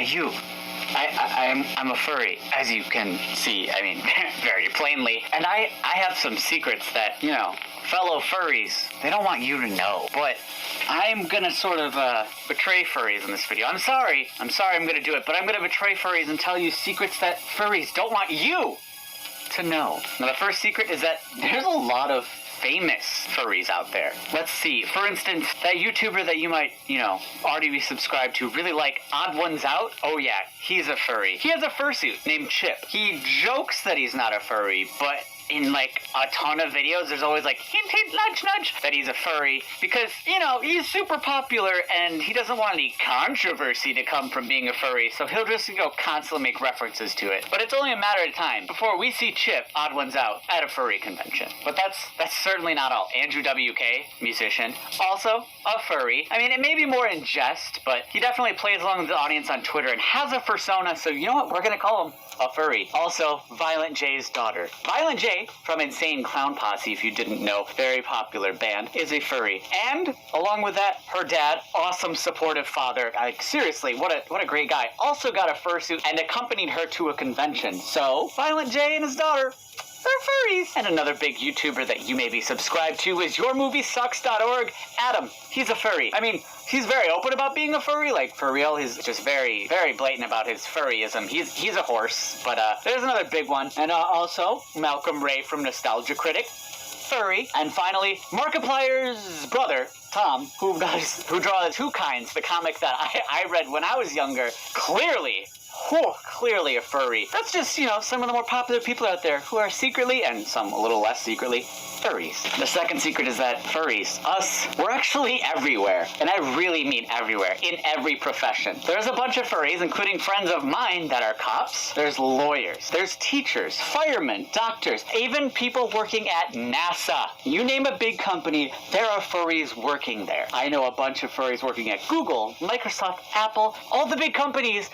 you. I'm a furry, as you can see, I mean, very plainly. And I have some secrets that, fellow furries, they don't want you to know. But I'm gonna sort of betray furries in this video. I'm sorry I'm gonna do it, but I'm gonna betray furries and tell you secrets that furries don't want you to know. Now, the first secret is that there's a lot of famous furries out there. Let's see. For instance, that YouTuber that you might, already be subscribed to, really like Odd Ones Out. Oh yeah, he's a furry. He has a fursuit named Chip. He jokes that he's not a furry, but in like a ton of videos, there's always like hint, hint, nudge, nudge that he's a furry because, he's super popular and he doesn't want any controversy to come from being a furry, so he'll just, constantly make references to it. But it's only a matter of time before we see Chip, Odd Ones Out, at a furry convention. But that's certainly not all. Andrew WK, musician, also a furry. I mean, it may be more in jest, but he definitely plays along with the audience on Twitter and has a persona, so you know what? We're gonna call him a furry. Also, Violent J's daughter. Violent J from Insane Clown Posse, if you didn't know, very popular band, is a furry. And along with that, her dad, awesome supportive father, like seriously, what a great guy, also got a fursuit and accompanied her to a convention. So, Violent J and his daughter, they're furries. And another big YouTuber that you may be subscribed to is YourMovieSucks.org. Adam, he's a furry. I mean, he's very open about being a furry, like for real. He's just very, very blatant about his furryism. He's a horse, but there's another big one. And also, Malcolm Ray from Nostalgia Critic, furry. And finally, Markiplier's brother, Tom, who draws Two Kinds, the comic that I read when I was younger, clearly a furry. That's just, some of the more popular people out there who are secretly, and some a little less secretly, furries. The second secret is that furries, us, we're actually everywhere. And I really mean everywhere, in every profession. There's a bunch of furries, including friends of mine that are cops. There's lawyers. There's teachers, firemen, doctors, even people working at NASA. You name a big company, there are furries working there. I know a bunch of furries working at Google, Microsoft, Apple, all the big companies.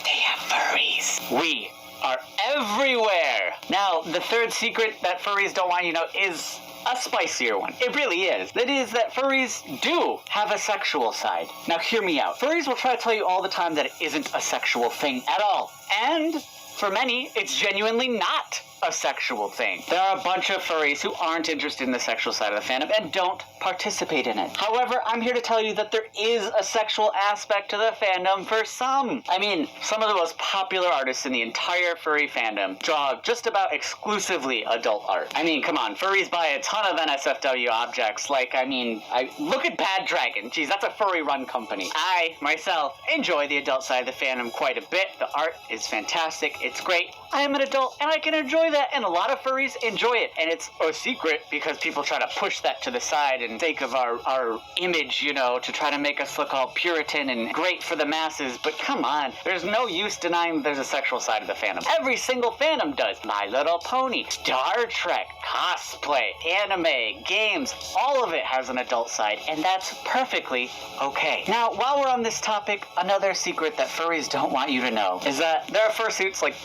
They have furries. We are everywhere. Now, the third secret that furries don't want you to know is a spicier one. It really is. That is that furries do have a sexual side. Now, hear me out. Furries will try to tell you all the time that it isn't a sexual thing at all. And for many, it's genuinely not a sexual thing. There are a bunch of furries who aren't interested in the sexual side of the fandom and don't participate in it. However, I'm here to tell you that there is a sexual aspect to the fandom for some. I mean, some of the most popular artists in the entire furry fandom draw just about exclusively adult art. I mean, come on, furries buy a ton of NSFW objects. Look at Bad Dragon. Geez, that's a furry-run company. I, myself, enjoy the adult side of the fandom quite a bit. The art is fantastic. It's great. I am an adult, and I can enjoy that, and a lot of furries enjoy it, and it's a secret because people try to push that to the side in sake of our image, to try to make us look all Puritan and great for the masses, but come on, there's no use denying there's a sexual side of the fandom. Every single fandom does. My Little Pony, Star Trek, cosplay, anime, games, all of it has an adult side, and that's perfectly okay. Now, while we're on this topic, another secret that furries don't want you to know is that there are fursuits like,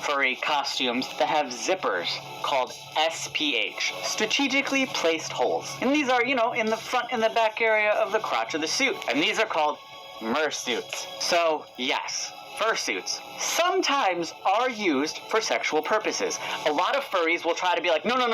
furry costumes that have zippers called SPH, strategically placed holes. And these are, in the front and the back area of the crotch of the suit. And these are called mersuits. So, yes, fursuits sometimes are used for sexual purposes. A lot of furries will try to be like, no, the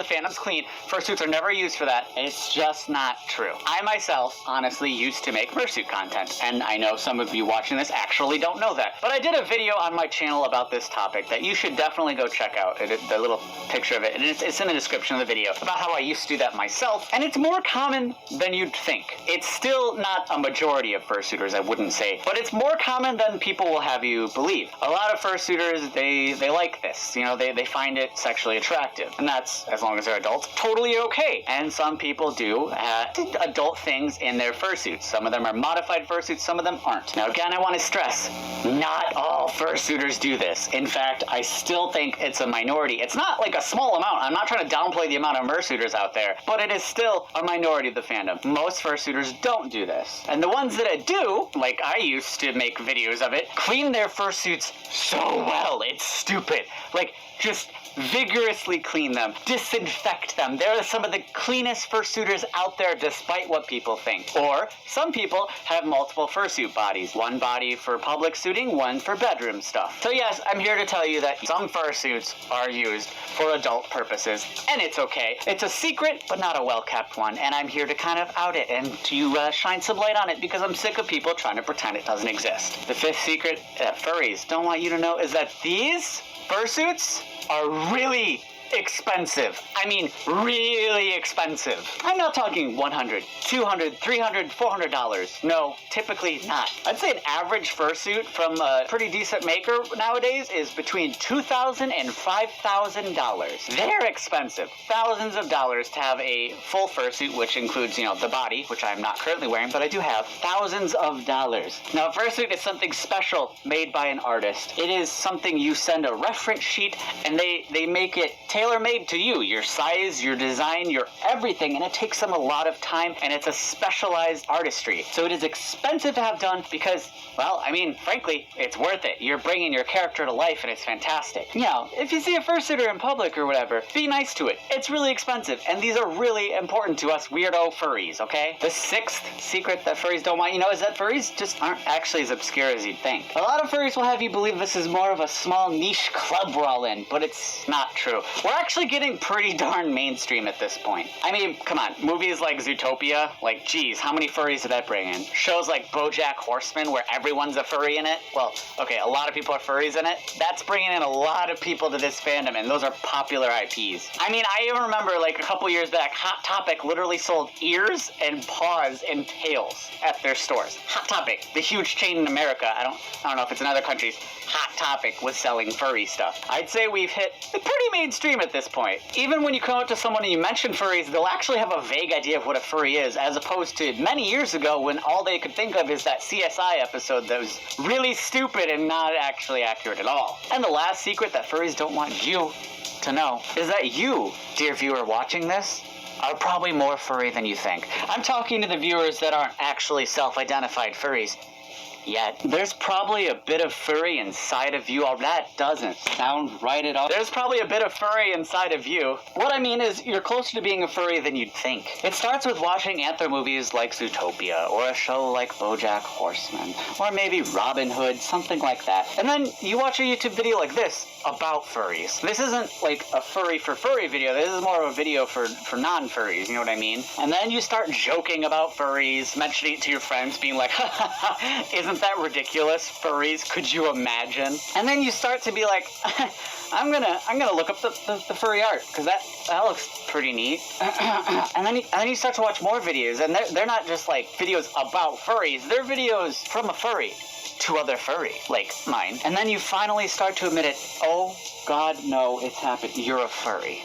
fandom's clean. Fursuits are never used for that. It's just not true. I myself honestly used to make fursuit content, and I know some of you watching this actually don't know that. But I did a video on my channel about this topic that you should definitely go check out. The little picture of it, and it's in the description of the video, about how I used to do that myself, and it's more common than you'd think. It's still not a majority of fursuiters, I wouldn't say, but it's more common than people will have you believe. A lot of fursuiters, they like this. They find it sexually attractive. And that's, as long as they're adults, totally okay. And some people do adult things in their fursuits. Some of them are modified fursuits, some of them aren't. Now again, I want to stress, not all fursuiters do this. In fact, I still think it's a minority. It's not like a small amount. I'm not trying to downplay the amount of fursuiters out there, but it is still a minority of the fandom. Most fursuiters don't do this. And the ones that do, like I used to make videos of it, clean their fursuits so well. It's stupid. Like, just vigorously clean them, disinfect them. They're some of the cleanest fursuiters out there, despite what people think. Or some people have multiple fursuit bodies. One body for public suiting, one for bedroom stuff. So yes, I'm here to tell you that some fursuits are used for adult purposes, and it's okay. It's a secret, but not a well-kept one, and I'm here to kind of out it and to shine some light on it because I'm sick of people trying to pretend it doesn't exist. The fifth secret that furries don't want you to know is that these fursuits are really expensive. I mean, really expensive. I'm not talking $100, $200, $300, $400. No, typically not. I'd say an average fursuit from a pretty decent maker nowadays is between $2,000 and $5,000. They're expensive. Thousands of dollars to have a full fursuit, which includes, you know, the body, which I'm not currently wearing, but I do have. Thousands of dollars. Now, a fursuit is something special made by an artist. It is something you send a reference sheet, and they make it tailor-made to you, your size, your design, your everything, and it takes them a lot of time, and it's a specialized artistry. So it is expensive to have done because, well, I mean, frankly, it's worth it. You're bringing your character to life, and it's fantastic. You know, if you see a fursuiter in public or whatever, be nice to it. It's really expensive, and these are really important to us weirdo furries, okay? The sixth secret that furries don't want you to know is that furries just aren't actually as obscure as you'd think. A lot of furries will have you believe this is more of a small niche club we're all in, but it's not true. We're actually getting pretty darn mainstream at this point. I mean, come on, movies like Zootopia, like, geez, how many furries did that bring in? Shows like BoJack Horseman, where everyone's a furry in it. Well, okay, a lot of people are furries in it. That's bringing in a lot of people to this fandom, and those are popular IPs. I mean, I even remember, like, a couple years back, Hot Topic literally sold ears and paws and tails at their stores. Hot Topic, the huge chain in America. I don't know if it's in other countries. Hot Topic was selling furry stuff. I'd say we've hit the pretty mainstream at this point. Even when you come up to someone and you mention furries, they'll actually have a vague idea of what a furry is, as opposed to many years ago when all they could think of is that CSI episode that was really stupid and not actually accurate at all. And the last secret that furries don't want you to know is that you, dear viewer watching this, are probably more furry than you think. I'm talking to the viewers that aren't actually self-identified furries yet. There's probably a bit of furry inside of you. Oh, that doesn't sound right at all. There's probably a bit of furry inside of you. What I mean is, you're closer to being a furry than you'd think. It starts with watching anther movies like Zootopia, or a show like BoJack Horseman, or maybe Robin Hood, something like that. And then you watch a YouTube video like this about furries. This isn't like a furry for furry video. This is more of a video for non-furries, you know what I mean? And then you start joking about furries, mentioning it to your friends, being like, isn't that ridiculous? Furries, could you imagine? And then you start to be like, I'm gonna look up the furry art, because that looks pretty neat. and then you start to watch more videos, and they're not just like videos about furries, they're videos from a furry to other furry, like mine. And then you finally start to admit it. Oh, God, no, it's happened. You're a furry.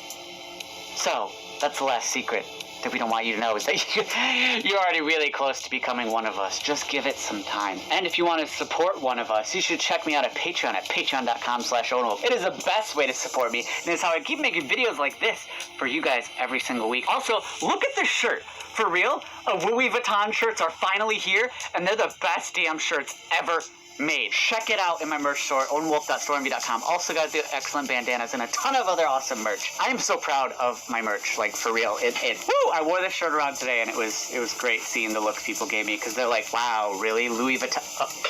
So, that's the last secret that we don't want you to know, is that you're already really close to becoming one of us. Just give it some time. And if you want to support one of us, you should check me out at Patreon at patreon.com/ownwolf. It is the best way to support me, and it's how I keep making videos like this for you guys every single week. Also, look at this shirt. For real, Louis Vuitton shirts are finally here, and they're the best damn shirts ever made. Check it out in my merch store, ownwolf.stormv.com. Also got the excellent bandanas and a ton of other awesome merch. I am so proud of my merch, like, for real. Woo! I wore this shirt around today, and it was great seeing the look people gave me, because they're like, wow, really? Louis Vuitton?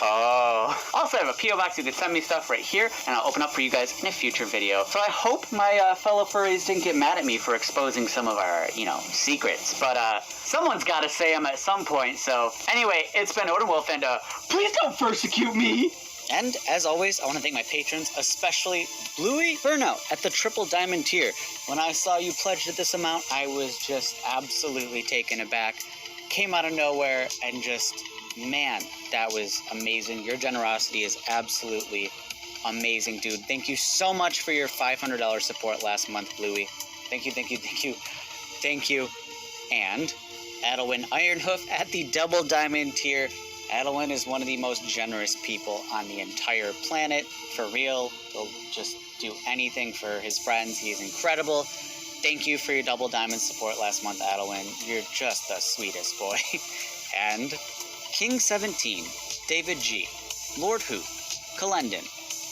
Oh. Also, I have a P.O. box. You can send me stuff right here, and I'll open up for you guys in a future video. So I hope my fellow furries didn't get mad at me for exposing some of our, secrets, but someone's got to say them at some point. So anyway, it's been Odin Wolf, and please don't persecute me. And as always, I want to thank my patrons, especially Bluey Burnout at the Triple Diamond tier. When I saw you pledged at this amount, I was just absolutely taken aback. Came out of nowhere, and just, man, that was amazing. Your generosity is absolutely amazing, dude. Thank you so much for your $500 support last month, Bluey. Thank you, thank you, thank you, thank you. And Adelwin Ironhoof at the Double Diamond tier. Adelwin is one of the most generous people on the entire planet. For real, he'll just do anything for his friends. He is incredible. Thank you for your Double Diamond support last month, Adelwin. You're just the sweetest boy. And King 17 David G, Lord Hoot, Kalendin,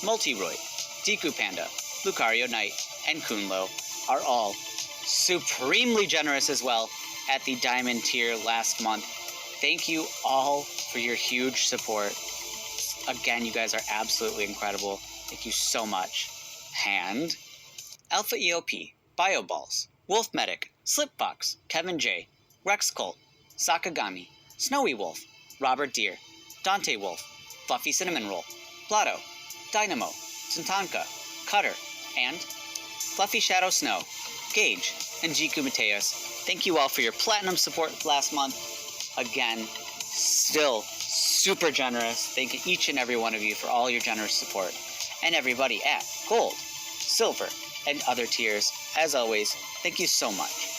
Multiroid, Deku Panda, Lucario Knight, and Kunlo are all supremely generous as well at the Diamond tier last month. Thank you all for your huge support. Again, you guys are absolutely incredible. Thank you so much. And Alpha EOP, Bioballs, Wolf Medic, Slipfox, Kevin J, Rex Colt, Sakagami, Snowy Wolf, Robert Deere, Dante Wolf, Fluffy Cinnamon Roll, Plato, Dynamo, Santanka, Cutter, and Fluffy Shadow Snow, Gage, and Jiku Mateos. Thank you all for your platinum support last month. Again, still super generous. Thank each and every one of you for all your generous support. And everybody at Gold, Silver, and other tiers, as always, thank you so much.